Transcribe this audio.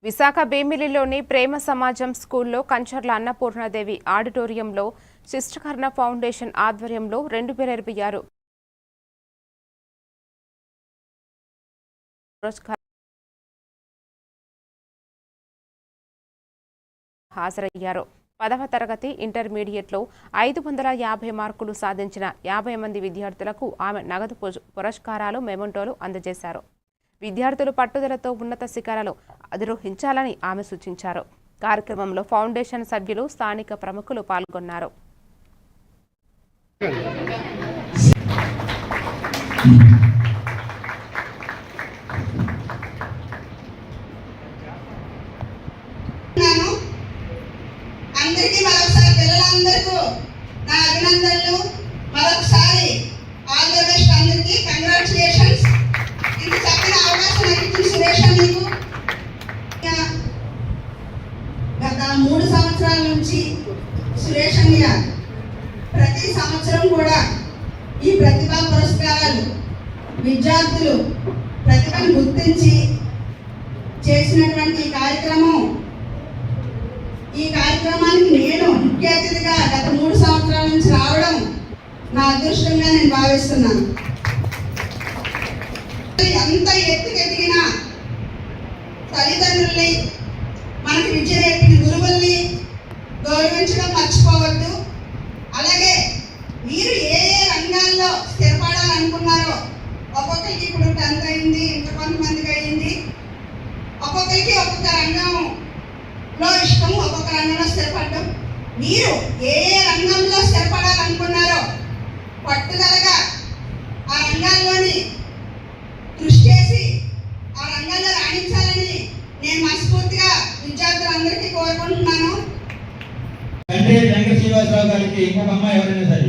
విశాఖ భీమిలిలోని ప్రేమ సమాజం స్కూల్లో కంచర్ల అన్నపూర్ణాదేవి ఆడిటోరియంలో శిష్టకర్ణ ఫౌండేషన్ ఆధ్వర్యంలో 2026 హాజరయ్యారు. 10వ తరగతి ఇంటర్మీడియట్లో 550 మార్కులు సాధించిన 50 మంది విద్యార్థులకు ఆమె నగదు పురస్కారాలు, మెమోంటోలు అందజేశారు. విద్యార్థులు పట్టుదలతో ఉన్నత శిఖరాలు అధిరోహించాలని ఆమె సూచించారు. కార్యక్రమంలో ఫౌండేషన్ సభ్యులు, స్థానిక ప్రముఖులు పాల్గొన్నారు. అందరికీ మరొకసారి పిల్లలందరికీ నా అభినందనలు. మరొకసారి ఆల్ ది బెస్ట్ అందరికీ, కంగ్రాచులేషన్స్. ఇంత చక్కని అవకాశం ఇచ్చిన సురేష్ మీకు గత 3 సంవత్సరాల నుంచి సురేష్ అన్నయ్య ప్రతి సంవత్సరం కూడా ఈ ప్రతిభా పురస్కారాలు విద్యార్థులు ప్రతిభను గుర్తించి చేసినటువంటి ఈ కార్యక్రమానికి నేను ముఖ్య అతిథిగా గత 3 సంవత్సరాల నుంచి రావడం నా అదృష్టంగా నేను భావిస్తున్నాను. ఎంత ఎత్తుకెదిగిన తల్లిదండ్రుల్ని, మనకి విద్య నేర్పిన గురువుల్ని గౌరవించడం మర్చిపోవద్దు. అలాగే మీరు ఏ రంగాల్లో స్థిరపడాలనుకున్నారో, ఒక్కొక్కరికి ఇప్పుడు 10th అయింది, ఇంకా కొంతమందికి అయింది, ఒక్కొక్కరికి ఒక్కొక్క రంగంలో ఇష్టం, ఒక్కొక్క రంగంలో స్థిరపడడం. మీరు ఏ రంగంలో స్థిరపడాలనుకున్నారో పట్టుదలగా ఆ రంగాల్లోని కృషి చేసి ఆ రంగంలో రాణించాలని నేను మనస్ఫూర్తిగా విద్యార్థులందరికీ కోరుకుంటున్నాను. శ్రీనివాసరావు గారికి ఇంకొక అమ్మాయి ఎవరైనా సరే